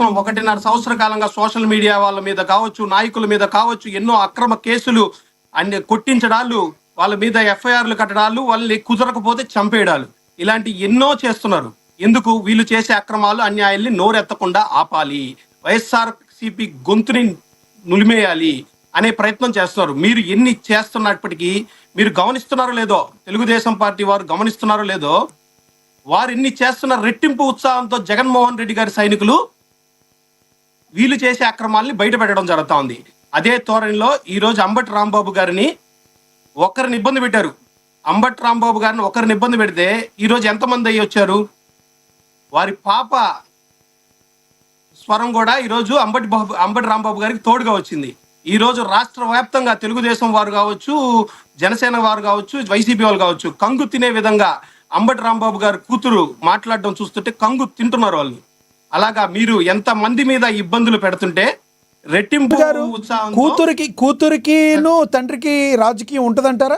1.5 సంవత్సర కాలంగా social media వాళ్ళ మీద కావచ్చు, నాయకుల మీద కావచ్చు, ఎన్నో అక్రమ కేసులు అన్ని కొట్టించడాలు, వాళ్ళ మీద ఎఫ్ఐఆర్లు కట్టడాలు, వాళ్ళని కుదరకపోతే చంపేయడాలు, ఇలాంటి ఎన్నో చేస్తున్నారు. ఎందుకు? వీళ్ళు చేసే అక్రమాలు అన్యాయాల్ని నోరెత్తకుండా ఆపాలి, వైఎస్ఆర్ సిపి గొంతుని నులిమేయాలి అనే ప్రయత్నం చేస్తున్నారు. మీరు ఎన్ని చేస్తున్నప్పటికీ మీరు గమనిస్తున్నారో లేదో, తెలుగుదేశం పార్టీ వారు గమనిస్తున్నారో లేదో, వారు ఎన్ని చేస్తున్న రెట్టింపు ఉత్సాహంతో జగన్మోహన్ రెడ్డి గారి సైనికులు వీళ్ళు చేసే అక్రమాలని బయట పెట్టడం జరుగుతా ఉంది. అదే ధోరణిలో ఈ రోజు అంబటి రాంబాబు గారిని ఒకరిని ఇబ్బంది పెట్టారు. అంబటి రాంబాబు గారిని ఒకరిని ఇబ్బంది పెడితే ఈ రోజు ఎంతమంది అయ్యి వచ్చారు? వారి పాప స్వరం కూడా ఈరోజు అంబటి రాంబాబు గారికి తోడుగా వచ్చింది. ఈ రోజు రాష్ట్ర వ్యాప్తంగా తెలుగుదేశం వారు కావచ్చు, జనసేన వారు కావచ్చు, వైసీపీ వాళ్ళు కావచ్చు, కంగు తినే విధంగా అంబటి రాంబాబు గారి కూతురు మాట్లాడడం చూస్తుంటే కంగు తింటున్నారు వాళ్ళు. అలాగా మీరు ఎంత మంది మీద ఇబ్బందులు పెడుతుంటే రెట్టింపు కూతురికి తండ్రికి రాజకీయం ఉంటదంటారా?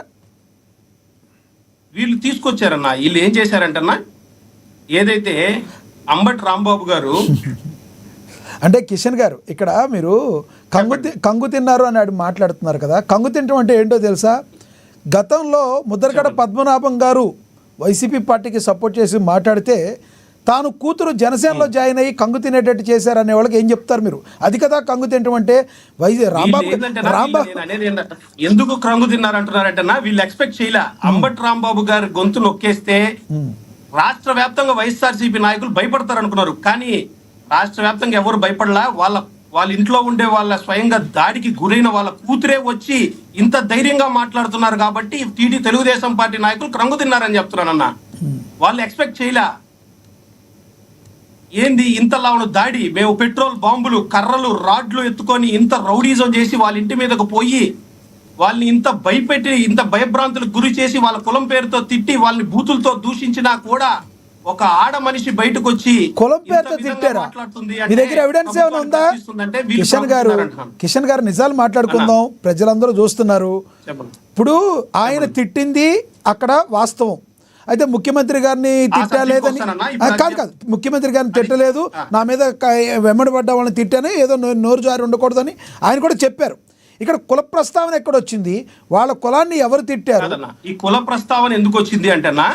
వీళ్ళు తీసుకొచ్చారన్నా. వీళ్ళు ఏం చేశారంటన్నా, ఏదైతే అంబటి రాంబాబు గారు అంటే కిషన్ గారు ఇక్కడ మీరు కంగు తిన్నారు అని మాట్లాడుతున్నారు కదా. కంగు తినటం అంటే ఏంటో తెలుసా? గతంలో ముద్రగడ పద్మనాభం గారు వైసీపీ పార్టీకి సపోర్ట్ చేసి మాట్లాడితే తాను కూతురు జనసేనలో జాయిన్ అయ్యి కంగు తినేటట్టు చేశారనే వాళ్ళకి ఏం చెప్తారు మీరు? అది కదా కంగు తినటం అంటే. రాంబాబు ఎందుకు కంగు తిన్నారు అంటున్నారంటే, వీళ్ళు ఎక్స్పెక్ట్ చేయలే అంబటి రాంబాబు గారి గొంతు నొక్కేస్తే రాష్ట్ర వ్యాప్తంగా వైఎస్ఆర్సీపీ నాయకులు భయపడతారు అనుకున్నారు. కానీ రాష్ట్ర వ్యాప్తంగా ఎవరు భయపడలా. వాళ్ళ ఇంట్లో ఉండే వాళ్ళ స్వయంగా దాడికి గురైన వాళ్ళ కూతురే వచ్చి ఇంత ధైర్యంగా మాట్లాడుతున్నారు కాబట్టి తెలుగుదేశం పార్టీ నాయకులు కంగు తిన్నారని చెప్తున్నానన్న. వాళ్ళు ఎక్స్పెక్ట్ చేయలే. ఏంది ఇంతలా ఉన్న దాడి? మేము పెట్రోల్ బాంబులు, కర్రలు, రాడ్లు ఎత్తుకొని ఇంత రౌడీజం చేసి వాళ్ళ ఇంటి మీదకు పోయి వాళ్ళని ఇంత భయపెట్టి, ఇంత భయభ్రాంతులకు గురి చేసి, వాళ్ళ కులం పేరుతో తిట్టి, వాళ్ళని బూతులతో దూషించినా కూడా ఒక ఆడ మనిషి బయటకు వచ్చి కులం పేరుతో తిట్టారా? మీ దగ్గర ఎవిడెన్స్ ఏమైనా ఉందా? కిషన్ గారు నిజాలు మాట్లాడుకుందాం, ప్రజలందరూ చూస్తున్నారు. ఇప్పుడు ఆయన తిట్టింది అక్కడ వాస్తవం. అయితే ముఖ్యమంత్రి గారిని తిట్టలేదని కాదు, ముఖ్యమంత్రి గారిని తిట్టలేదు, నా మీద వెంబడి పడ్డ వాళ్ళని తిట్టాను, ఏదో నోరు జారి ఉండకూడదని ఆయన కూడా చెప్పారు. ఇక్కడ కుల ప్రస్తావన ఎక్కడ వచ్చింది? వాళ్ళ కులాన్ని ఎవరు తిట్టారు? ఈ కుల ప్రస్తావన ఎందుకు వచ్చింది అంటేనా,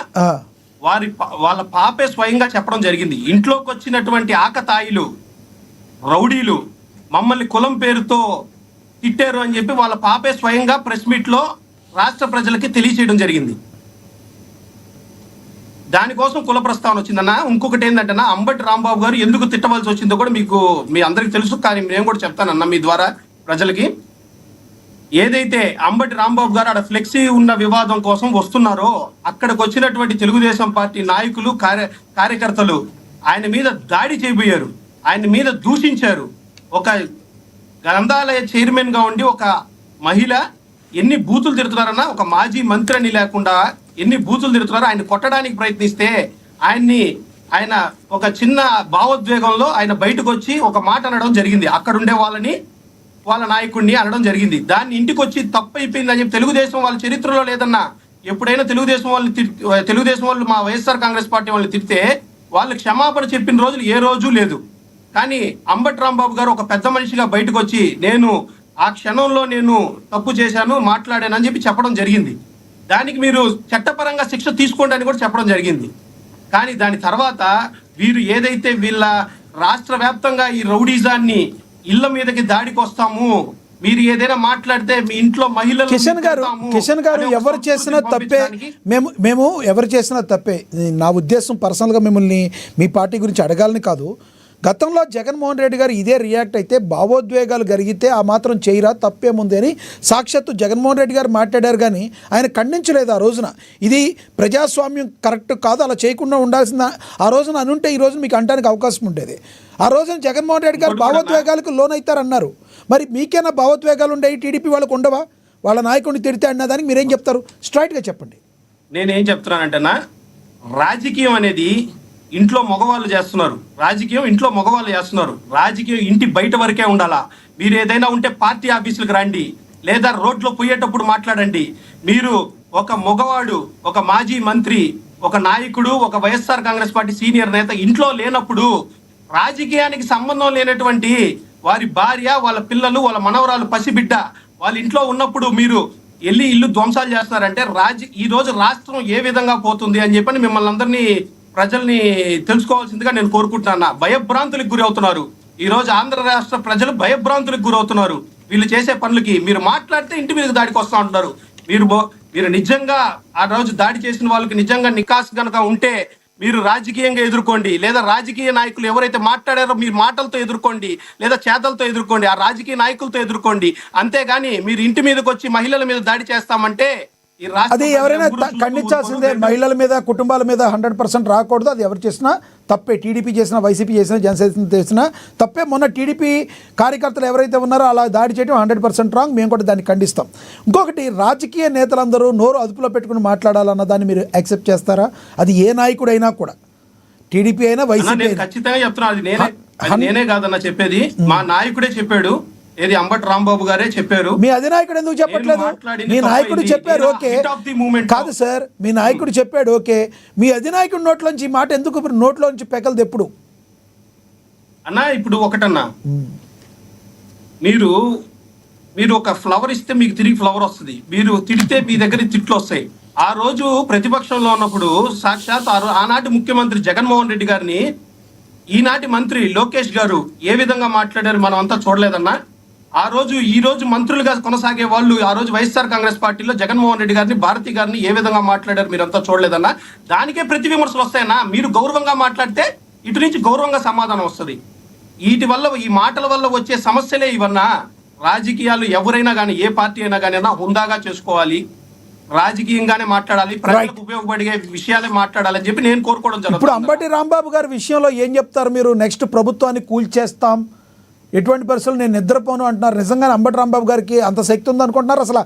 వాళ్ళ పాపే స్వయంగా చెప్పడం జరిగింది. ఇంట్లోకి వచ్చినటువంటి ఆకతాయిలు, రౌడీలు మమ్మల్ని కులం పేరుతో తిట్టారు అని చెప్పి వాళ్ళ పాపే స్వయంగా ప్రెస్ మీట్ లో రాష్ట్ర ప్రజలకి తెలియచేయడం జరిగింది. దానికోసం కుల ప్రస్తావన వచ్చిందన్న. ఇంకొకటి ఏంటంటే, అంబటి రాంబాబు గారు ఎందుకు తిట్టవలసి వచ్చిందో కూడా మీ అందరికి తెలుసు. కానీ నేను కూడా చెప్తానన్న మీ ద్వారా ప్రజలకి. ఏదైతే అంబటి రాంబాబు గారు ఆడ ఫ్లెక్సీ ఉన్న వివాదం కోసం వస్తున్నారో, అక్కడికి వచ్చినటువంటి తెలుగుదేశం పార్టీ నాయకులు, కార్యకర్తలు ఆయన మీద దాడి చేయబోయారు, ఆయన మీద దూషించారు. ఒక గ్రంథాలయ చైర్మన్ గా ఉండి ఒక మహిళ ఎన్ని బూతులు తిడుతున్నారన్నా, ఒక మాజీ మంత్రి అని లేకుండా ఎన్ని బూతులు తిడుతున్నారో ఆయన కొట్టడానికి ప్రయత్నిస్తే ఆయన ఒక చిన్న భావోద్వేగంలో ఆయన బయటకు వచ్చి ఒక మాట అనడం జరిగింది. అక్కడ ఉండే వాళ్ళ నాయకుడిని అనడం జరిగింది. దాన్ని ఇంటికి వచ్చి తప్పు అయిపోయింది అని చెప్పి తెలుగుదేశం వాళ్ళ చరిత్రలో లేదన్నా. ఎప్పుడైనా తెలుగుదేశం వాళ్ళు మా వైఎస్ఆర్ కాంగ్రెస్ పార్టీ వాళ్ళని తిడితే వాళ్ళు క్షమాపణ చెప్పిన రోజులు ఏ రోజు లేదు. కానీ అంబటి రాంబాబు గారు ఒక పెద్ద మనిషిగా బయటకు వచ్చి నేను ఆ క్షణంలో నేను తప్పు చేశాను, మాట్లాడాను అని చెప్పి చెప్పడం జరిగింది. దానికి మీరు చట్టపరంగా శిక్ష తీసుకోండి అని కూడా చెప్పడం జరిగింది. కానీ దాని తర్వాత వీరు ఏదైతే వీళ్ళ రాష్ట్ర వ్యాప్తంగా ఈ రౌడీజాన్ని, ఇళ్ల మీదకి దాడికి వస్తాము, మీరు ఏదైనా మాట్లాడితే మీ ఇంట్లో మహిళలు. కిషన్ గారు ఎవరు చేసినా తప్పే, మేము ఎవరు చేసినా తప్పే. నా ఉద్దేశం పర్సనల్గా మిమ్మల్ని మీ పార్టీ గురించి అడగాలని కాదు. గతంలో జగన్మోహన్ రెడ్డి గారు ఇదే రియాక్ట్ అయితే, భావోద్వేగాలు జరిగితే ఆ మాత్రం చేయరా, తప్పేముంది అని సాక్షాత్తు జగన్మోహన్ రెడ్డి గారు మాట్లాడారు. కానీ ఆయన ఖండించలేదు ఆ రోజున. ఇది ప్రజాస్వామ్యం కరెక్ట్ కాదు, అలా చేయకుండా ఉండాల్సిన ఆ రోజున అనుంటే ఈ రోజున మీకు అంటానికి అవకాశం ఉండేది. ఆ రోజున జగన్మోహన్ రెడ్డి గారు భావోద్వేగాలకు లోనవుతారన్నారు. మరి మీకేనా భావోద్వేగాలు ఉండేవి? టీడీపీ వాళ్ళకు ఉండవా? వాళ్ళ నాయకుడిని తిడితే అన్నదానికి మీరేం చెప్తారు? స్ట్రైట్గా చెప్పండి. నేనేం చెప్తున్నానంటేనా, రాజకీయం అనేది ఇంట్లో మగవాళ్ళు చేస్తున్నారు, రాజకీయం ఇంట్లో మగవాళ్ళు చేస్తున్నారు. రాజకీయం ఇంటి బయట వరకే ఉండాలా. మీరు ఏదైనా ఉంటే పార్టీ ఆఫీసులకు రండి, లేదా రోడ్లో పోయేటప్పుడు మాట్లాడండి. మీరు ఒక మగవాడు, ఒక మాజీ మంత్రి, ఒక నాయకుడు, ఒక వైఎస్ఆర్ కాంగ్రెస్ పార్టీ సీనియర్ నేత ఇంట్లో లేనప్పుడు రాజకీయానికి సంబంధం లేనటువంటి వారి భార్య, వాళ్ళ పిల్లలు, వాళ్ళ మనవరాలు, పసిబిడ్డ వాళ్ళ ఇంట్లో ఉన్నప్పుడు మీరు వెళ్ళి ఇల్లు ధ్వంసాలు చేస్తున్నారంటే ఈ రోజు రాష్ట్రం ఏ విధంగా పోతుంది అని చెప్పని మిమ్మల్ని అందరినీ ప్రజల్ని తెలుసుకోవాల్సిందిగా నేను కోరుకుంటున్నా. భయభ్రాంతులకు గురి అవుతున్నారు. ఈ రోజు ఆంధ్ర రాష్ట్ర ప్రజలు భయభ్రాంతులకు గురవుతున్నారు వీళ్ళు చేసే పనులకి. మీరు మాట్లాడితే ఇంటి మీదకి దాడికి వస్తూ ఉంటున్నారు. మీరు నిజంగా ఆ రోజు దాడి చేసిన వాళ్ళకి నిజంగా నికాస్ గనక ఉంటే మీరు రాజకీయంగా ఎదుర్కోండి, లేదా రాజకీయ నాయకులు ఎవరైతే మాట్లాడారో మీరు మాటలతో ఎదుర్కోండి, లేదా చేతలతో ఎదుర్కోండి, ఆ రాజకీయ నాయకులతో ఎదుర్కోండి. అంతేగాని మీరు ఇంటి మీదకి వచ్చి మహిళల మీద దాడి చేస్తామంటే ఈ రాష్ట్ర అది ఎవరైనా ఖండించాల్సిందే. మహిళల మీద, కుటుంబాల మీద 100% రాకూడదు. అది ఎవరు చేసినా తప్పే. టీడీపీ చేసినా, వైసీపీ చేసినా, జనసేన చేసినా తప్పే. మొన్న టీడీపీ కార్యకర్తలు ఎవరైతే ఉన్నారో అలా దాడి చేయడం 100% రాంగ్. మేము కూడా దాన్ని ఖండిస్తాం. ఇంకొకటి, రాజకీయ నేతలందరూ నోరు అదుపులో పెట్టుకుని మాట్లాడాలన్న దాన్ని మీరు యాక్సెప్ట్ చేస్తారా? అది ఏ నాయకుడైనా కూడా, టీడీపీ అయినా వైసీపీ అయినా. ఖచ్చితంగా చెప్తున్నా. అది నేనే కాదన్న చెప్పేది, మా నాయకుడే చెప్పాడు. ఏది అంబటి రాంబాబు గారే చెప్పారు. మీ అధినాయకుడు ఎందుకు చెప్పట్లేదు? మీ నాయకుడు చెప్పారు, ఓకే. కాదు సార్, మీ నాయకుడు చెప్పాడు, ఓకే. మీ అధినాయకుడి నోట్లోంచి ఈ మాట ఎందుకు నోట్లోంచి పెకలదు ఎప్పుడు? అన్నా ఇప్పుడు ఒకటన్నా, మీరు ఒక ఫ్లవర్ ఇస్తే మీకు తిరిగి ఫ్లవర్ వస్తుంది. మీరు తిడితే మీ దగ్గర తిట్లు వస్తాయి. ఆ రోజు ప్రతిపక్షంలో ఉన్నప్పుడు సాక్షాత్ ఆనాటి ముఖ్యమంత్రి జగన్మోహన్ రెడ్డి గారిని ఈనాటి మంత్రి లోకేష్ గారు ఏ విధంగా మాట్లాడారు మనం అంతా చూడలేదన్నా. ఈ రోజు మంత్రులుగా కొనసాగే వాళ్ళు ఆ రోజు వైఎస్ఆర్ కాంగ్రెస్ పార్టీలో జగన్మోహన్ రెడ్డి గారిని, భారతి గారిని ఏ విధంగా మాట్లాడారు మీరంతా చూడలేదన్నా. దానికే ప్రతి విమర్శలు వస్తాయన్నా. మీరు గౌరవంగా మాట్లాడితే ఇటు నుంచి గౌరవంగా సమాధానం వస్తుంది. ఈ మాటల వల్ల వచ్చే సమస్యలే ఇవన్నా. రాజకీయాలు ఎవరైనా కానీ, ఏ పార్టీ అయినా కానీ హుందాగా చేసుకోవాలి, రాజకీయంగానే మాట్లాడాలి, ప్రజలకు ఉపయోగపడే విషయాలే మాట్లాడాలని చెప్పి నేను కోరుకోవడం జరుగుతుంది. ఇప్పుడు అంబటి రాంబాబు గారి విషయంలో ఏం చెప్తారు మీరు? నెక్స్ట్ ప్రభుత్వాన్ని కూల్చేస్తాం, ఎటువంటి పరిస్థితులు నేను నిద్రపోను అంటున్నారు. నిజంగానే అంబటి రాంబాబు గారికి అంత శక్తి ఉంది అనుకుంటున్నారు? అసలు